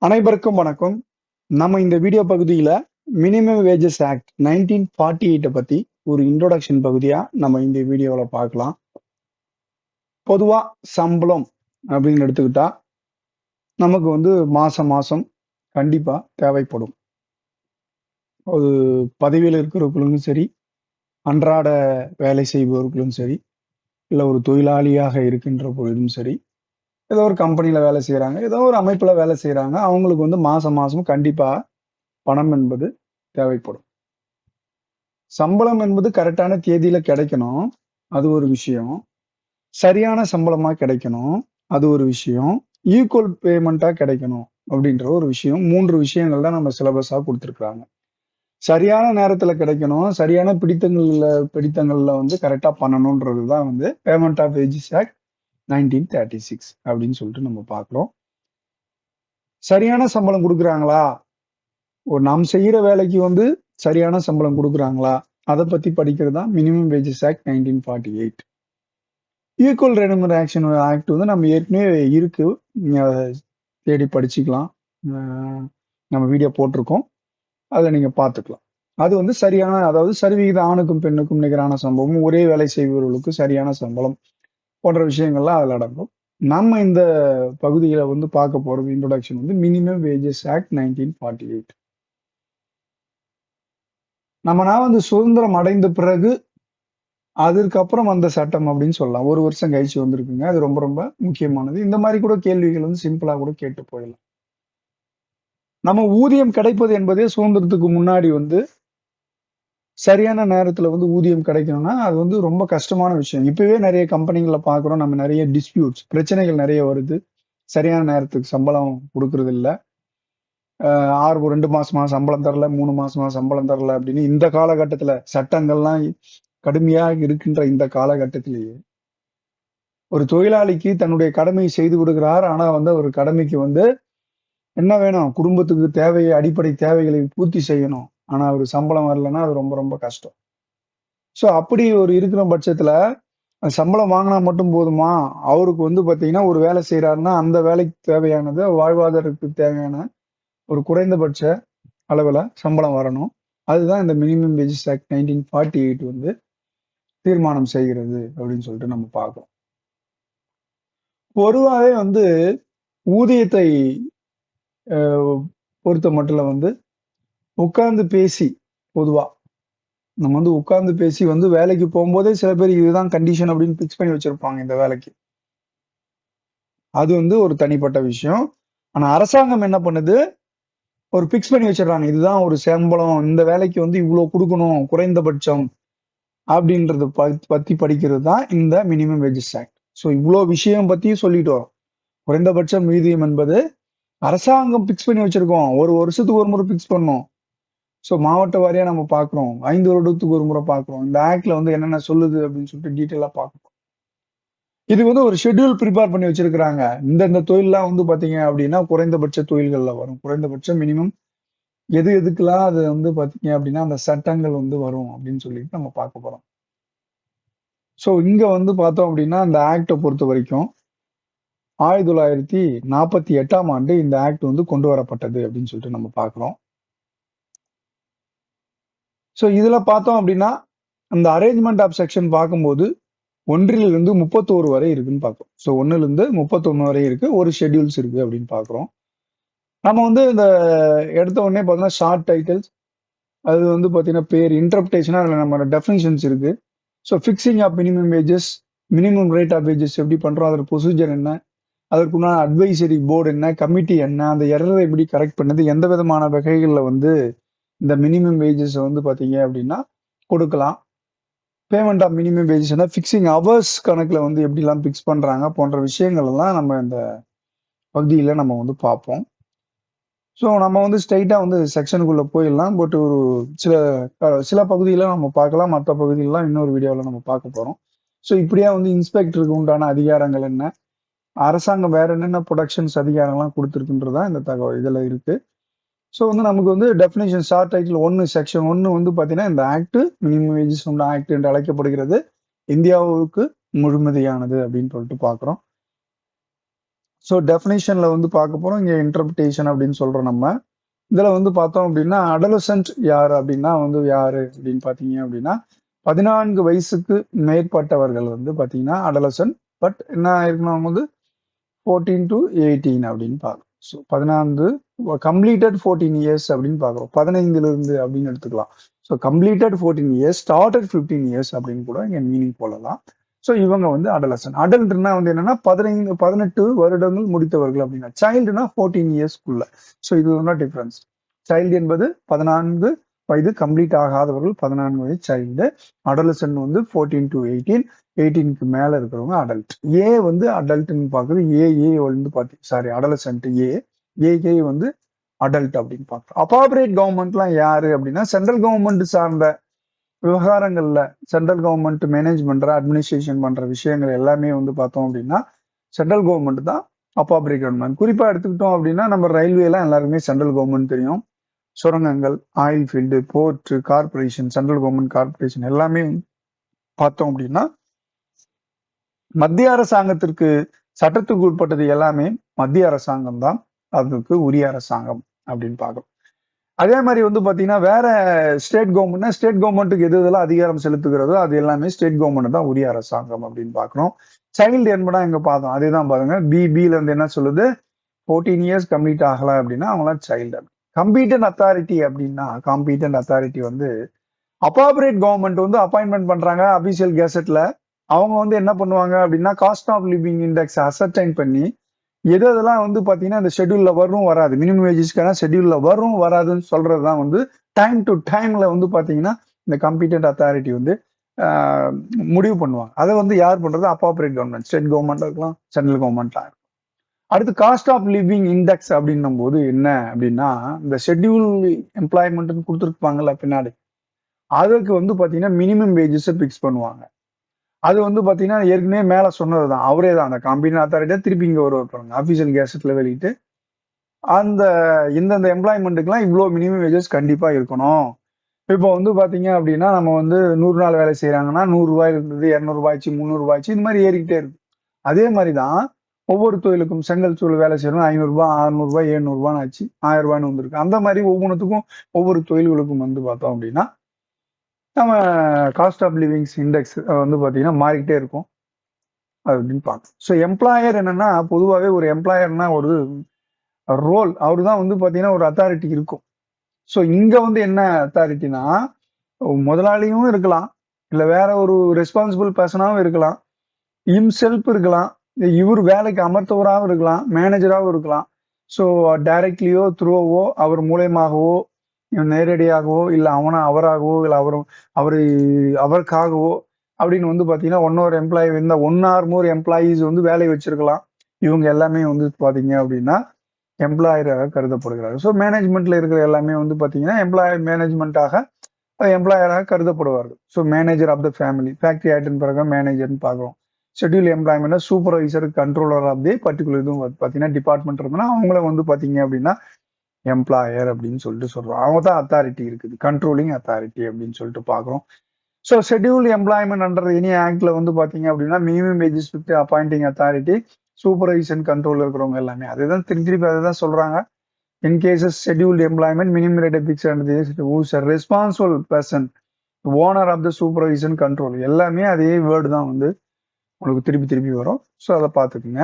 அனைவருக்கும் வணக்கம். நம்ம இந்த வீடியோ பகுதியில மினிமம் வேஜஸ் ஆக்ட் 1948 பத்தி ஒரு இன்ட்ரோடக்ஷன் பகுதியா நம்ம இந்த வீடியோல பார்க்கலாம். பொதுவா சம்பளம் அப்படின்னு எடுத்துக்கிட்டா நமக்கு மாசம் மாசம் கண்டிப்பா தேவைப்படும். ஒரு பதவியில் இருக்கிறவர்களும் சரி, அன்றாட வேலை செய்பவர்களும் சரி, இல்ல ஒரு தொழிலாளியாக இருக்கின்ற பொழுதும் சரி, ஏதோ ஒரு கம்பெனில வேலை செய்றாங்க, ஏதோ ஒரு அமைப்புல வேலை செய்றாங்க. அவங்களுக்கு மாசம் மாசம் கண்டிப்பா பணம் என்பது தேவைப்படும். சம்பளம் என்பது கரெக்டான தேதியில கிடைக்கணும். அது ஒரு விஷயம். சரியான சம்பளமா கிடைக்கணும். அது ஒரு விஷயம். ஈக்குவல் பேமெண்ட்டா கிடைக்கணும். அப்படின்ற ஒரு விஷயம். 3 விஷயங்கள் தான் நம்ம சிலபஸா குடுத்துருக்காங்க. சரியான நேரத்துல கிடைக்கணும். சரியான பிடித்தங்கள்ல கரெக்ட்டா பண்ணணும்ன்றது தான் பேமெண்ட் ஆஃப் வேஜஸ் ஆக்ட் 1936 அப்படின்னு சொல்லிட்டு நம்ம பார்க்கிறோம். சரியான சம்பளம் குடுக்குறாங்களா? நாம் செய்யற வேலைக்கு சரியான சம்பளம் குடுக்குறாங்களா? அத பத்தி படிக்கிறது தான் minimum wages act 1948. Equal remuneration act நம்ம ஏற்கனவே இருக்கு. நீங்க அத தேடி படிச்சுக்கலாம். அ நம்ம வீடியோ போட்டிருக்கோம். அதுல நீங்க பார்த்துக்கலாம். அது சரியான அதாவது சரிவிகித ஆணுக்கும், பெண்ணுக்கும் நிகரான சம்பளம், ஒரே வேலை செய்பவர்களுக்கு சரியான சம்பளம் போன்ற விஷயங்கள்லாம் அதுல அடங்கும். நம்ம இந்த பகுதியில பார்க்க போறது இன்ட்ரோடக்ஷன் மினிமம் வேஜஸ் ஆக்ட் 1948. நம்ம நான் சுதந்திரம் அடைந்த பிறகு அதற்கப்புறம் வந்த சட்டம் அப்படின்னு சொல்லலாம். 1 வருஷம் கழிச்சு வந்திருக்குங்க. அது ரொம்ப ரொம்ப முக்கியமானது. இந்த மாரி கூட கேள்விகள் சிம்பிளா கூட கேட்டு போயிடலாம். நம்ம ஊதியம் கிடைப்பது என்பதே சுதந்திரத்துக்கு முன்னாடி சரியான நேரத்துல ஊதியம் கிடைக்கணும்னா, அது ரொம்ப கஷ்டமான விஷயம். இப்பவே நெறைய கம்பெனிகள்ல பார்க்குறோம். நம்ம நெறைய டிஸ்பியூட்ஸ் பிரச்சனைகள் நெறைய வருது. சரியான நேரத்துக்கு சம்பளம் குடுக்குறது இல்ல. 2 மாசமா சம்பளம் தரல, 3 மாசமா சம்பளம் தரல அப்படின்னு இந்த காலகட்டத்துல சட்டங்கள்லாம் கடுமையா இருக்கின்ற இந்த காலகட்டத்திலேயே ஒரு தொழிலாளிக்கு தன்னுடைய கடமையை செய்து கொடுக்கிறார். ஆனா அவர் கடமைக்கு என்ன வேணும்? குடும்பத்துக்கு அடிப்படை தேவைகளை பூர்த்தி செய்யணும். ஆனா அவரு சம்பளம் வரலன்னா, அது ரொம்ப ரொம்ப கஷ்டம். சோ அப்படி ஒரு இருக்கிற பட்சத்துல, சம்பளம் வாங்குனா மட்டும் போதுமா? அவருக்கு பாத்தீங்கன்னா, ஒரு வேலை செய்றாருன்னா, அந்த வேலைக்கு தேவையானது வாழ்வாதாரத்துக்கு தேவையான ஒரு குறைந்தபட்ச அளவுல சம்பளம் வரணும். அதுதான் இந்த மினிமம் வேஜஸ் ஆக்ட் 1948 தீர்மானம் செய்கிறது அப்படின்னு சொல்லிட்டு நம்ம பார்க்கிறோம். பொதுவாவே ஊதியத்தை அ பொறுத்த மட்டும் உட்கார்ந்து பேசி பொதுவா நம்ம உட்கார்ந்து பேசி வேலைக்கு போம்போதே சில பேர் இதுதான் கண்டிஷன் அப்படின்னு பிக்ஸ் பண்ணி வச்சிருப்பாங்க இந்த வேலைக்கு. அது ஒரு தனிப்பட்ட விஷயம். ஆனா அரசாங்கம் என்ன பண்ணுது? ஒரு பிக்ஸ் பண்ணி வச்சுடுறாங்க. இதுதான் ஒரு சம்பளம். இந்த வேலைக்கு இவ்ளோ குடுக்கணும் குறைந்தபட்சம் அப்படின்றத பத்தி படிக்கிறது தான் இந்த மினிமம் வேஜஸ் ஆக்ட். சோ இவ்ளோ விஷயம் பத்தியும் சொல்லிட்டு வரோம். குறைந்தபட்ச ஊதியம் என்பது அரசாங்கம் பிக்ஸ் பண்ணி வச்சிருக்கோம். ஒரு வருஷத்துக்கு ஒரு முறை பிக்ஸ் பண்ணோம். சோ மாவட்ட வாரியா நம்ம பார்க்கிறோம். 5 வருடத்துக்கு ஒரு முறை பார்க்கிறோம். இந்த ஆக்ட்ல என்னென்ன சொல்லுது அப்படின்னு சொல்லிட்டு டீட்டெயிலா பார்க்கணும். இது ஒரு ஷெட்யூல் பிரிப்பேர் பண்ணி வச்சிருக்கிறாங்க. இந்த தொழில்லாம் பார்த்தீங்க அப்படின்னா, குறைந்தபட்ச தொழில்கள்ல வரும். குறைந்தபட்ச மினிமம் எதுக்கெல்லாம் அது பார்த்தீங்க அப்படின்னா, அந்த சட்டங்கள் வரும் அப்படின்னு சொல்லிட்டு நம்ம பார்க்க போறோம். சோ இங்க பார்த்தோம் அப்படின்னா, இந்த ஆக்ட்ட பொறுத்தவரைக்கும் 1948ஆம் ஆண்டு இந்த ஆக்ட் கொண்டு வரப்பட்டது அப்படின்னு சொல்லிட்டு நம்ம பார்க்கிறோம். சோ இதுல பார்த்தோம் அப்படின்னா, அந்த அரேஞ்ச்மென்ட் ஆஃப் செக்ஷன் பார்க்கும்போது 1லிருந்து 31 வரை இருக்குன்னு பார்க்கிறோம். சோ 1லிருந்து 31 வரை இருக்கு. ஒரு ஷெட்யூல்ஸ் இருக்கு அப்படின்னு பார்க்கிறோம். நம்ம இந்த எடுத்த உடனே பார்த்தீங்கன்னா, ஷார்ட் டைட்டில்ஸ் அது பார்த்தீங்கன்னா, பேர் இன்டர்பிரேஷனா அதுல நம்ம டெஃபினிஷன்ஸ் இருக்கு. So fixing of minimum wages, minimum rate of wages எப்படி பண்றோம்? அதோட ப்ரொசீஜர் என்ன? அதற்குண்டான அட்வைசரி போர்டு என்ன? கமிட்டி என்ன? அந்த எரர எப்படி கரெக்ட் பண்ணுது? எந்த விதமான வகைகள்ல இந்த மினிமம் வேஜஸ் பார்த்தீங்க அப்படின்னா கொடுக்கலாம். பேமெண்ட் ஆஃப் மினிமம் வேஜஸ்னா ஃபிக்ஸிங் ஹவர்ஸ் கணக்குல எப்படிலாம் ஃபிக்ஸ் பண்றாங்க போன்ற விஷயங்கள் எல்லாம் நம்ம இந்த பகுதியில நம்ம பார்ப்போம். ஸோ நம்ம ஸ்ட்ரெயிட்டா செக்ஷனுக்குள்ள போயிடலாம். பட் ஒரு சில சில பகுதியில நம்ம பார்க்கலாம். மத்த பகுதியிலலாம் இன்னொரு வீடியோல நம்ம பார்க்க போறோம். ஸோ இப்படியா இன்ஸ்பெக்டருக்கு உண்டான அதிகாரங்கள் என்ன? அரசாங்கம் வேற என்னென்ன புரொடக்ஷன்ஸ் அதிகாரம்லாம் குடுத்திருக்குன்றது தான் இந்த தகவல் இதுல இருக்கு. ஸோ நமக்கு டெஃபினிஷன் ஷார்ட் டைட்டில் 1 செக்ஷன் 1 பார்த்தீங்கன்னா, இந்த ஆக்ட் மினிமம் வேஜஸ் ஆக்ட் என்று அழைக்கப்படுகிறது. இந்தியாவுக்கு முழுமதியானது அப்படின்னு சொல்லிட்டு பார்க்கிறோம். ஸோ டெஃபினேஷன்ல வந்து பார்க்க போறோம். இங்க இன்டர்பிரேஷன் அப்படின்னு சொல்றோம் நம்ம. இதுல வந்து பார்த்தோம் அப்படின்னா அடலசன்ட் யாரு அப்படின்னா வந்து யாரு அப்படின்னு பார்த்தீங்க அப்படின்னா 14 வயசுக்கு மேற்பட்டவர்கள் வந்து பார்த்தீங்கன்னா அடலசன்ட். பட் என்ன இருக்கணும் வந்து 14 to 18 அப்படின்னு பார்க்குறோம். ஸோ 14 கம்ப்ளீட்டட் 14 இயர்ஸ் அப்படின்னு பார்க்குறோம். 15ல இருந்து அப்படின்னு எடுத்துக்கலாம். So completed 14 years started 15 years அப்படின்னு கூட இங்க மீனிங் போடலாம். ஸோ இவங்க வந்து அடலசன். அடல்ட்னா வந்து என்னன்னா 18 வருடங்கள் முடித்தவர்கள் அப்படின்னா. சைல்டுனா 14 இயர்ஸ்க்குள்ள. ஸோ இது தான் டிஃபரன்ஸ். சைல்டு என்பது 14 வயது கம்ப்ளீட் ஆகாதவர்கள் 14 வயது சைல்டு. அடலசன் வந்து 14 to 18. 18க்கு மேல இருக்கிறவங்க அடல்ட். ஏ வந்து அடல்ட்னு பாக்குறது. ஏ வந்து அடலசன்ட் ஏ வந்து அடல்ட் அப்படின்னு பார்க்குறோம். அப்பாபரேட் கவர்மெண்ட்லாம் யாரு அப்படின்னா சென்ட்ரல் கவர்மெண்ட் சார்ந்த விவகாரங்கள்ல சென்ட்ரல் கவர்மெண்ட் மேனேஜ் பண்ற அட்மினிஸ்ட்ரேஷன் பண்ற விஷயங்கள் எல்லாமே வந்து பார்த்தோம் அப்படின்னா சென்ட்ரல் கவர்மெண்ட் தான் அப்பாபரேட் கவர்மெண்ட். குறிப்பா எடுத்துக்கிட்டோம் அப்படின்னா நம்ம ரயில்வே எல்லாம் எல்லாருமே சென்ட்ரல் கவர்மெண்ட் தெரியும். சுரங்கங்கள், oil field, port, corporation, central government corporation எல்லாமே பார்த்தோம் அப்படின்னா மத்திய அரசாங்கத்திற்கு சட்டத்துக்கு உட்பட்டது எல்லாமே மத்திய அரசாங்கம் தான் அதுக்கு உரிய அரசாங்கம் அப்படின்னு பார்க்கணும். அதே மாதிரி வந்து பாத்தீங்கன்னா வேற ஸ்டேட் கவர்மெண்ட்டுக்கு எது இதெல்லாம் அதிகாரம் செலுத்துகிறதோ அது எல்லாமே ஸ்டேட் கவர்மெண்ட் தான் உரிய அரசாங்கம் அப்படின்னு பாக்குறோம். சைல்டு என்பதா இங்க பார்த்தோம். அதே தான் பாருங்க. பில இருந்து என்ன சொல்லுது, 14 இயர்ஸ் கம்ப்ளீட் ஆகல அப்படின்னா அவங்களாம் சைல்டு. காம்பீட்டன்ட் அத்தாரிட்டி வந்து அப்பாபரேட் கவர்மெண்ட் வந்து அப்பாயின்மெண்ட் பண்றாங்க அபிஷியல் கெசட்ல. அவங்க வந்து என்ன பண்ணுவாங்க அப்படின்னா cost of living index ascertain பண்ணி எதெல்லாம் வந்து பாத்தீங்கன்னா இந்த ஷெட்யூல்ல வரும் வராது, மினிமம் வேஜஸ்க்கான ஷெட்யூல்ல வரும் வராதுன்னு சொல்றதுதான் வந்து டைம் டு டைம்ல வந்து பாத்தீங்கன்னா இந்த காம்பீட்டன்ட் அத்தாரிட்டி வந்து முடிவு பண்ணுவாங்க. அதை வந்து யார் பண்றது, அப்பாபரேட் கவர்மெண்ட், ஸ்டேட் கவர்மெண்ட் இருக்கலாம், சென்ட்ரல் கவர்மெண்ட்லாம் இருக்கும். அடுத்து காஸ்ட் ஆஃப் லிவிங் இண்டெக்ஸ் அப்படின்னும் போது என்ன அப்படின்னா இந்த ஷெட்யூல் எம்ப்ளாய்மெண்ட் கொடுத்துருப்பாங்கல்ல பின்னாடி, அதுக்கு வந்து பாத்தீங்கன்னா மினிமம் வேஜஸ் பிக்ஸ் பண்ணுவாங்க. அது வந்து பாத்தீங்கன்னா ஏற்கனவே மேல சொன்னதுதான், அவரே தான் அந்த காம்பீட்டன்ட் அத்தாரிட்டியா திருப்பி இங்க வருவாங்க அபிஷியல் கேசட்ல வெளியிட்டு அந்த இந்தந்த எம்ப்ளாய்மெண்ட்டுக்குலாம் இவ்வளோ மினிமம் வேஜஸ் கண்டிப்பா இருக்கணும். இப்போ வந்து பாத்தீங்க அப்படின்னா நம்ம வந்து 100 நாள் வேலை செய்யறாங்கன்னா 100 ரூபாயில இருந்தது 200 ரூபாய்ச்சு 300 ரூபாய்ச்சு இந்த மாதிரி ஏறிக்கிட்டே இருக்கு. அதே மாதிரிதான் ஒவ்வொரு தொழிலுக்கும் செங்கல் சூழல் வேலை செய்யணும் 500 ரூபாய் 600 ரூபாய் 700 ரூபான்னு ஆச்சு 1000 ரூபான்னு வந்திருக்கு. அந்த மாதிரி ஒவ்வொன்றுத்துக்கும் ஒவ்வொரு தொழில்களுக்கும் வந்து பார்த்தோம் அப்படின்னா நம்ம காஸ்ட் ஆஃப் லிவிங்ஸ் இண்டெக்ஸ் வந்து பாத்தீங்கன்னா மாறிக்கிட்டே இருக்கும் அப்படின்னு பார்க்கணும். ஸோ எம்ப்ளாயர் என்னன்னா பொதுவாகவே ஒரு எம்ப்ளாயர்னா ஒரு ரோல், அவரு தான் வந்து பாத்தீங்கன்னா ஒரு அத்தாரிட்டி இருக்கும். ஸோ இங்க வந்து என்ன அத்தாரிட்டினா முதலாளியும் இருக்கலாம், இல்ல வேற ஒரு ரெஸ்பான்சிபிள் பர்சனாகவும் இருக்கலாம், இம்செல்ஃப் இருக்கலாம், இவர் வேலைக்கு அமர்த்தவராகவும் இருக்கலாம், மேனேஜராகவும் இருக்கலாம். ஸோ டைரக்ட்லியோ த்ரூவோ அவர் மூலயமாகவோ நேரடியாகவோ இல்ல அவராகவோ இல்ல அவருக்காகவோ அப்படின்னு வந்து பாத்தீங்கன்னா ஒன்னொரு எம்ப்ளாயி இந்த 1 or more எம்ப்ளாயீஸ் வந்து வேலையை வச்சிருக்கலாம். இவங்க எல்லாமே வந்து பாத்தீங்க அப்படின்னா எம்ப்ளாயராக கருதப்படுகிறார். ஸோ மேனேஜ்மெண்ட்ல இருக்கிற எல்லாமே வந்து பாத்தீங்கன்னா எம்ப்ளாயராக கருதப்படுவார்கள். So manager of the family, factory ஆக்டின் பிறகு மேனேஜர்னு பார்க்குறோம். Schedule employment supervisor, controller of the particular இதுவும் பாத்தீங்கன்னா டிபார்ட்மெண்ட் இருந்ததுன்னா அவங்கள வந்து பாத்தீங்க அப்படின்னா எம்ப்ளாயர் அப்படின்னு சொல்லிட்டு சொல்றோம். அவங்க தான் அத்தாரிட்டி இருக்குது, கண்ட்ரோலிங் அத்தாரிட்டி அப்படின்னு சொல்லிட்டு பாக்குறோம். So schedule employment under any ஆக்ட்ல வந்து பாத்தீங்க அப்படின்னா minimum wages with appointing authority, supervision control இருக்கிறவங்க எல்லாமே அதுதான் திருப்பி அதை தான் சொல்றாங்க. In cases scheduled employment minimum rate fix and responsible person, owner of the supervision control எல்லாமே அதே வேர்டு தான் வந்து உங்களுக்கு திருப்பி வரும். ஸோ அதை பார்த்துக்குங்க.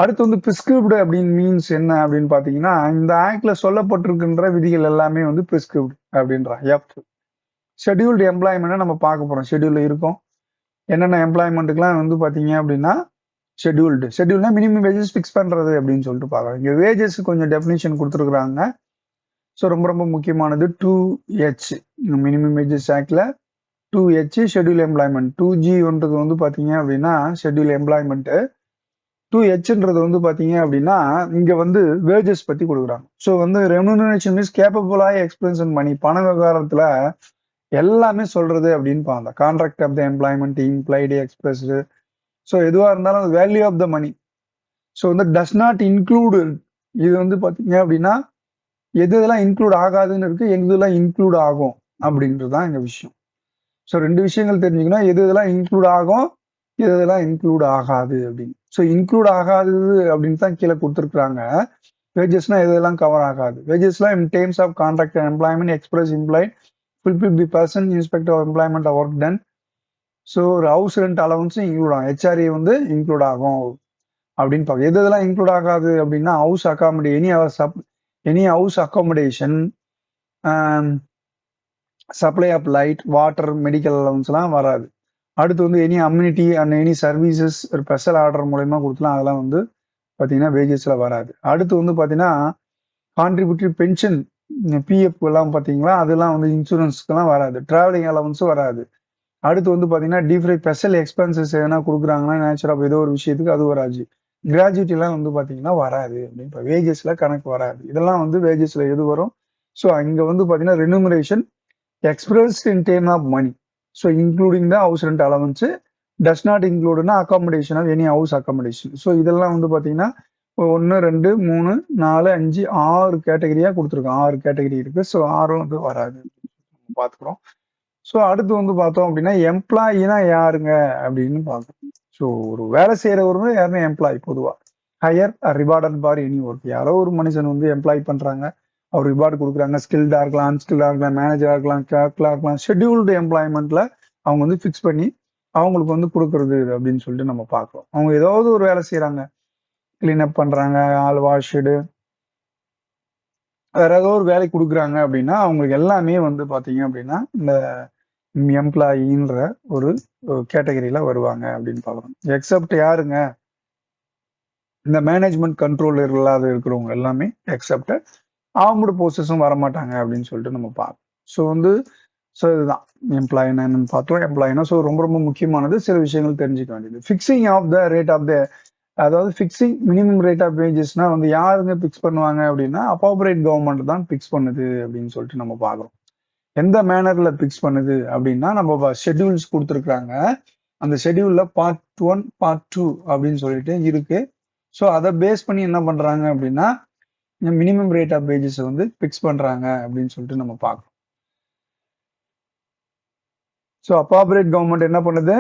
அடுத்து வந்து பிரிஸ்கிரிப்டு அப்படின்னு மீன்ஸ் என்ன அப்படின்னு பாத்தீங்கன்னா இந்த ஆக்ட்ல சொல்லப்பட்டிருக்கின்ற விதிகள் எல்லாமே வந்து பிரிஸ்கிரிப்டு அப்படின்ற எஃப். ஷெட்யூல்டு எம்ப்ளாய்மெண்ட் நம்ம பார்க்க போறோம். ஷெட்யூல்ல இருக்கும் என்னென்ன எம்ப்ளாய்மெண்ட்டுக்குலாம் வந்து பாத்தீங்க அப்படின்னா ஷெட்யூல்னா மினிமம் வேஜஸ் ஃபிக்ஸ் பண்றது அப்படின்னு சொல்லிட்டு பார்க்கலாம். இங்க வேஜஸ் கொஞ்சம் டெஃபினிஷன் கொடுத்துருக்குறாங்க. ஸோ ரொம்ப முக்கியமானது 2H மினிமம் வேஜஸ் ஆக்ட்ல 2H ஷெட்யூல் எம்ப்ளாய்மெண்ட். 2G வந்து பாத்தீங்க அப்படின்னா ஷெட்யூல் எம்ப்ளாய்மெண்ட். 2Hன்றது வந்து பாத்தீங்க அப்படின்னா இங்க வந்து வேஜஸ் பத்தி கொடுக்குறாங்க. ஸோ வந்து ரெமுனரேஷன் இஸ் கேப்பபிளா எக்ஸ்பென்ஸ் மணி, பண விவகாரத்துல எல்லாமே சொல்றது அப்படின்னு பாருங்க. Contract of the employment, implied, expressed, so எதுவா இருந்தாலும் value of the money. So வந்து டஸ் நாட் இன்க்ளூடு, இது வந்து பாத்தீங்க அப்படின்னா எதெல்லாம் இன்க்ளூட் ஆகாதுன்னு இருக்கு, எதெல்லாம் இன்க்ளூட் ஆகும் அப்படின்றது தான் எங்க விஷயம். ஸோ 2 விஷயங்கள் தெரிஞ்சுக்கணும், எதெல்லாம் இன்க்ளூட் ஆகும் எதெல்லாம் இன்க்ளூட் ஆகாது அப்படின்னு. ஸோ இன்க்ளூட் ஆகாது அப்படின்னு தான் கீழே கொடுத்துருக்குறாங்க. வேஜஸ்னா இதெல்லாம் கவர் ஆகாது. வேஜஸ்லாம் in terms of contract employment express employ fulfill the person inspector of employment work done. So ஒரு ஹவுஸ் ரெண்ட் அலவன்ஸும் இன்க்ளூட் ஆகும். ஹெச்ஆர்ஏ வந்து இன்க்ளூட் ஆகும் அப்படின்னு பார்க்க. எது இதெல்லாம் இன்க்ளூட் ஆகாது அப்படின்னா house any house accommodation, supply of light, water, medical அலவன்ஸ்லாம் வராது. அடுத்து வந்து any amenity and any services ஒரு ஸ்பெஷல் ஆர்டர் மூலயமா கொடுக்கலாம், அதெல்லாம் வந்து பார்த்தீங்கன்னா வேஜஸ்ல வராது. அடுத்து வந்து பார்த்தீங்கன்னா கான்ட்ரிபியூட்டரி பென்ஷன், பிஎஃப் எல்லாம் பார்த்தீங்களா, அதெல்லாம் வந்து இன்சூரன்ஸ்க்கெல்லாம் வராது. டிராவலிங் அலவன்ஸும் வராது. அடுத்து வந்து பார்த்தீங்கன்னா டிஃப்ரை ஸ்பெஷல் எக்ஸ்பென்சஸ் எதனா கொடுக்குறாங்கன்னா நேச்சர் ஆஃப் ஏதோ ஒரு விஷயத்துக்கு அது வராது. கிராஜுவிட்டிலாம் வந்து பார்த்தீங்கன்னா வராது. இப்போ வேஜஸ்ல கணக்கு வராது. இதெல்லாம் வந்து வேஜஸ்ல எது வரும்? ஸோ இங்கே வந்து பார்த்தீங்கன்னா remuneration expressed in term of money, so including the house rent allowance, does not இன்க்ளூடுனா accommodation of any house accommodation. So இதெல்லாம் வந்து பார்த்தீங்கன்னா 1 2 3 4 5 6 கேட்டகரியா கொடுத்துருக்கோம். 6 கேட்டகரி இருக்கு. ஸோ 6 வந்து வராது பார்த்துக்கிறோம். ஸோ அடுத்து வந்து பார்த்தோம் அப்படின்னா எம்ப்ளாயினா யாருங்க அப்படின்னு பார்க்கணும். ஸோ ஒரு வேலை செய்யறவரு யாருன்னா எம்ப்ளாயி. பொதுவாக ஹையர் ரிவார்டட் பார் எனி ஒர்க், யாரோ ஒரு மனுஷன் வந்து எம்ப்ளாய் பண்றாங்க, அவர் ரிவார்டு கொடுக்குறாங்க. ஸ்கில்டா இருக்கலாம், அன்ஸ்கில்டா இருக்கலாம், மேனேஜரா இருக்கலாம், கிளர்க்கா இருக்கலாம். ஷெட்யூல்டு எம்ப்ளாய்மெண்ட்ல அவங்க வந்து ஃபிக்ஸ் பண்ணி அவங்களுக்கு வந்து கொடுக்கறது அப்படின்னு சொல்லிட்டு நம்ம பார்க்கலாம். அவங்க ஏதாவது ஒரு வேலை செய்யறாங்க, கிளீன்அப் பண்றாங்க, ஆள் வாஷ்டு, வேற ஏதோ ஒரு வேலை கொடுக்குறாங்க அப்படின்னா அவங்களுக்கு எல்லாமே வந்து பாத்தீங்க அப்படின்னா இந்த எம்ப்ளாயின்ற ஒரு கேட்டகரியில வருவாங்க அப்படின்னு பார்க்குறோம். எக்ஸப்ட் யாருங்க, இந்த மேனேஜ்மெண்ட் கண்ட்ரோல் இல்லாத இருக்கிறவங்க எல்லாமே எக்ஸப்ட் அவங்களோட போஸ்டஸும் வரமாட்டாங்க அப்படின்னு சொல்லிட்டு நம்ம பார்ப்போம். ஸோ வந்து இதுதான் எம்ப்ளாயினா என்னன்னு பார்த்தோம். எம்ப்ளாயினா ஸோ ரொம்ப ரொம்ப முக்கியமானது, சில விஷயங்கள் தெரிஞ்சுக்க வேண்டியது. Fixing of the rate of the, அதாவது ஃபிக்ஸிங் மினிமம் ரேட் ஆஃப் வேஜஸ்னா வந்து யாருங்க ஃபிக்ஸ் பண்ணுவாங்க அப்படின்னா அப்பாபரேட் கவர்மெண்ட் தான் ஃபிக்ஸ் பண்ணுது அப்படின்னு சொல்லிட்டு நம்ம பார்க்குறோம். எந்த மேனர்ல ஃபிக்ஸ் பண்ணுது அப்படின்னா நம்ம ஷெட்யூல்ஸ் கொடுத்துருக்குறாங்க. அந்த ஷெட்யூல்ல பார்ட் 1 பார்ட் 2 அப்படின்னு சொல்லிட்டு இருக்கு. ஸோ அதை பேஸ் பண்ணி என்ன பண்றாங்க அப்படின்னா மினிமம் ரேட் ஆஃப் வேஜஸ் வந்து ஃபிக்ஸ் பண்றாங்க அப்படின்னு சொல்லிட்டு நம்ம பார்க்கணும். ஸோ அப்பாபரேட் கவர்மெண்ட் என்ன பண்ணுது,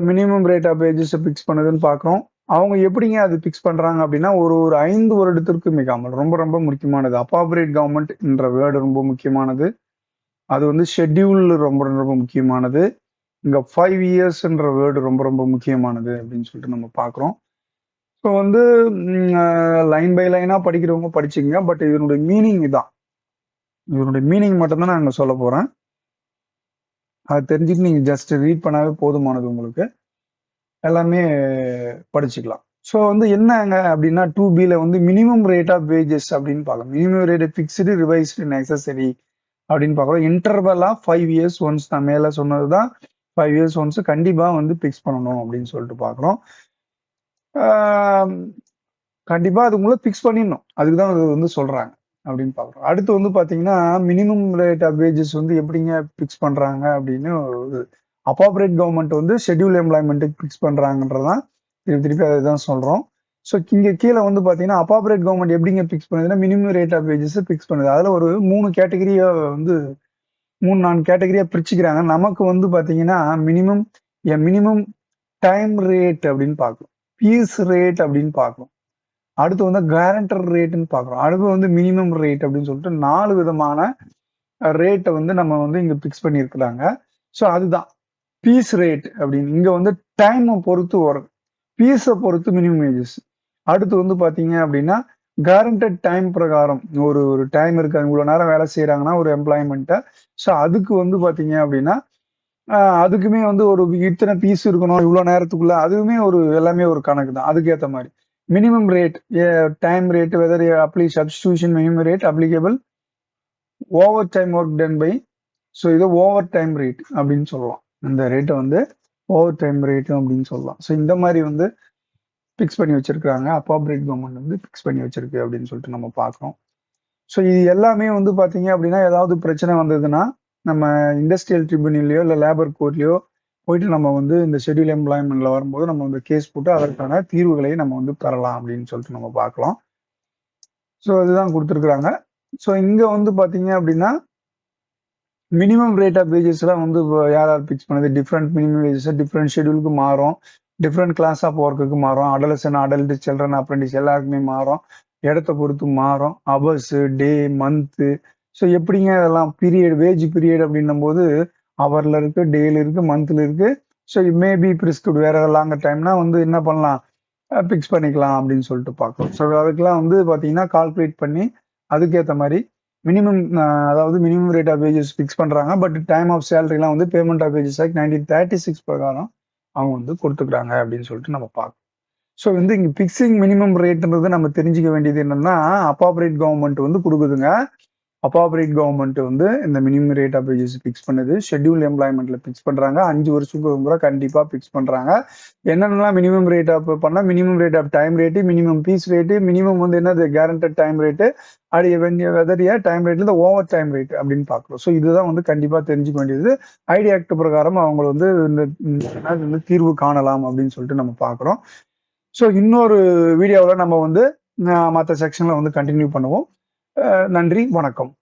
minimum rate of wages fix பண்ணுதுன்னு பார்க்குறோம். அவங்க எப்படிங்க அது ஃபிக்ஸ் பண்றாங்க அப்படின்னா ஒரு 5 வருடத்திற்கு மிகாமல், ரொம்ப ரொம்ப முக்கியமானது. அப்பாபரேட் கவர்மெண்ட் என்ற வேர்டு ரொம்ப முக்கியமானது. அது வந்து ஷெட்யூல் ரொம்ப ரொம்ப முக்கியமானது. இங்க 5 இயர்ஸ்ன்ற வேர்டு ரொம்ப ரொம்ப முக்கியமானது அப்படின்னு சொல்லிட்டு நம்ம பார்க்குறோம். ஸோ வந்து லைன் பை லைனா படிக்கிறவங்க படிச்சுங்க. பட் இதனுடைய மீனிங் இதான். இதனுடைய மீனிங் மட்டும்தான் நான் இங்க சொல்ல போறேன். அது தெரிஞ்சுட்டு நீங்க ஜஸ்ட் ரீட் பண்ணாவே போதுமானது, உங்களுக்கு எல்லாமே படிச்சுக்கலாம். ஸோ வந்து என்னங்க அப்படின்னா 2B வந்து மினிமம் ரேட் ஆஃப் வேஜஸ் அப்படின்னு பார்க்கலாம். Minimum rate fixed revised necessary அப்படின்னு பார்க்குறோம். இன்டர்வல் ஆஃப் 5 இயர்ஸ் ஒன்ஸ், நான் மேலே சொன்னது தான் 5 இயர்ஸ் ஒன்ஸ் கண்டிப்பாக வந்து ஃபிக்ஸ் பண்ணணும் அப்படின்னு சொல்லிட்டு பார்க்குறோம். கண்டிப்பாக அதுக்குள்ள ஃபிக்ஸ் பண்ணிடணும், அதுக்கு தான் அது வந்து சொல்கிறாங்க அப்படின்னு பார்க்குறோம். அடுத்து வந்து பார்த்தீங்கன்னா மினிமம் ரேட் ஆஃப் வேஜஸ் வந்து எப்படிங்க ஃபிக்ஸ் பண்ணுறாங்க அப்படின்னு அப்பாபரேட் கவர்மெண்ட் வந்து ஷெட்யூல் எம்ப்ளாய்மெண்ட்டுக்கு ஃபிக்ஸ் பண்ணுறாங்கன்றதான் திருப்பி அதை தான் சொல்கிறோம். ஸோ இங்கே கீழே வந்து பார்த்தீங்கன்னா அப்பாபரேட் கவர்மெண்ட் எப்படிங்க ஃபிக்ஸ் பண்ணுதுன்னா minimum rate of wages fix பண்ணுது. அதில் ஒரு 3 கேட்டகரியா வந்து 3-4 கேட்டகரியா பிரிச்சுக்கிறாங்க. நமக்கு வந்து பார்த்தீங்கன்னா மினிமம் டைம் ரேட் அப்படின்னு பார்க்கணும், பீஸ் ரேட் அப்படின்னு பார்க்கணும், அடுத்து வந்து கேரண்டர் ரேட்னு பார்க்குறோம், அடுத்து வந்து மினிமம் ரேட் அப்படின்னு சொல்லிட்டு 4 விதமான ரேட்டை வந்து நம்ம வந்து இங்கே ஃபிக்ஸ் பண்ணியிருக்கிறாங்க. ஸோ அதுதான் பீஸ் ரேட் அப்படின்னு. இங்கே வந்து டைமை பொறுத்து வரும், பீஸை பொறுத்து மினிமம் வேஜஸ். அடுத்து வந்து பார்த்தீங்க அப்படின்னா கேரண்டட் டைம் பிரகாரம் ஒரு டைம் இருக்கு, இவ்வளோ நேரம் வேலை செய்கிறாங்கன்னா ஒரு எம்ப்ளாய்மெண்ட்டை. ஸோ அதுக்கு வந்து பார்த்தீங்க அப்படின்னா அதுக்குமே வந்து ஒரு இத்தனை பீஸ் இருக்கணும் இவ்வளோ நேரத்துக்குள்ள, அதுவுமே ஒரு எல்லாமே ஒரு கணக்கு தான். அதுக்கேற்ற மாதிரி minimum rate, time rate, whether apply substitution minimum rate applicable, overtime work done by, so இது ஓவர் டைம் ரேட் அப்படின்னு சொல்லலாம். இந்த ரேட்டை வந்து ஓவர் டைம் ரேட் அப்படின்னு சொல்லலாம். ஸோ இந்த மாதிரி வந்து ஃபிக்ஸ் பண்ணி வச்சிருக்காங்க, அப்பாபரேட் கவர்மெண்ட் வந்து ஃபிக்ஸ் பண்ணி வச்சிருக்கு அப்படின்னு சொல்லிட்டு நம்ம பார்க்குறோம். ஸோ இது எல்லாமே வந்து பார்த்தீங்க அப்படின்னா ஏதாவது பிரச்சனை வந்ததுன்னா நம்ம இண்டஸ்ட்ரியல் ட்ரிபியூனல்லையோ இல்லை லேபர் கோர்ட்லையோ போயிட்டு நம்ம வந்து இந்த ஷெட்யூல் எம்ப்ளாய்மெண்ட்ல வரும்போது நம்ம வந்து கேஸ் போட்டு அதற்கான தீர்வுகளை நம்ம வந்து பெறலாம் அப்படின்னு சொல்லிட்டு நம்ம பார்க்கலாம். ஸோ இதுதான் கொடுத்துருக்குறாங்க. ஸோ இங்க வந்து பார்த்தீங்க அப்படின்னா மினிமம் ரேட் ஆஃப் வேஜஸ்லாம் வந்து யார் ஃபிக்ஸ் பண்ணது, டிஃப்ரெண்ட் மினிமம் வேஜஸ் டிஃப்ரெண்ட் ஷெட்யூலுக்கு மாறும். டிஃப்ரெண்ட் கிளாஸ் ஆஃப் ஒர்க்குக்கு மாறும். அடலசன், அடல்ட், சில்ட்ரன், அப்ரெண்டிஸ் எல்லாருக்குமே மாறும். இடத்த பொறுத்து மாறும். ஹவர்ஸ், டே, மந்த்து. ஸோ எப்படிங்க இதெல்லாம் பீரியட், வேஜ் பீரியட் அப்படின்னும் போது ஹவர்ல இருக்கு, டேல இருக்கு, மந்த்ல இருக்கு. ஸோ மேபி பிரிஸ்கிரிப்ட் வேற லாங்கர் டைம்னா வந்து என்ன பண்ணலாம், பிக்ஸ் பண்ணிக்கலாம் அப்படின்னு சொல்லிட்டு பார்க்கலாம். ஸோ அதுக்கெல்லாம் வந்து பார்த்தீங்கன்னா கால்குலேட் பண்ணி அதுக்கேற்ற மாதிரி மினிமம், அதாவது minimum rate of wages fix பண்றாங்க. பட் டைம் ஆஃப் சேலரிலாம் வந்து பேமெண்ட் ஆஃப் வேஜஸ் ஆக்ட் 1936 பிரகாரம் அவங்க வந்து கொடுத்துக்கிறாங்க அப்படின்னு சொல்லிட்டு நம்ம பார்க்கணும். ஸோ வந்து இங்க பிக்சிங் மினிமம் ரேட்ன்றது நம்ம தெரிஞ்சுக்க வேண்டியது என்னன்னா, அப்பாபரேட் கவர்மெண்ட் வந்து கொடுக்குதுங்க. அப்பாபரேட் கவர்மெண்ட் வந்து இந்த minimum rate of wages fix பண்ணுது. ஷெட்யூல் எம்ப்ளாய்மெண்ட்ல ஃபிக்ஸ் பண்றாங்க. 5 வருஷத்துக்கு ஒரு முறை கண்டிப்பா ஃபிக்ஸ் பண்றாங்க. என்னென்னலாம் மினிமம் ரேட் ஆஃப் பண்ணா, minimum rate of time rate, minimum piece rate, minimum வந்து என்னது guaranteed time rate, whether time ரேட்ல இந்த ஓவர் டைம் ரேட் அப்படின்னு பார்க்குறோம். ஸோ இதுதான் வந்து கண்டிப்பா தெரிஞ்சுக்க வேண்டியது. ஐடி ஆக்ட் பிரகாரம் அவங்க வந்து இந்த தீர்வு காணலாம் அப்படின்னு சொல்லிட்டு நம்ம பார்க்குறோம். ஸோ இன்னொரு வீடியோவில் நம்ம வந்து மற்ற செக்ஷன்ல வந்து கண்டினியூ பண்ணுவோம். நன்றி, வணக்கம்.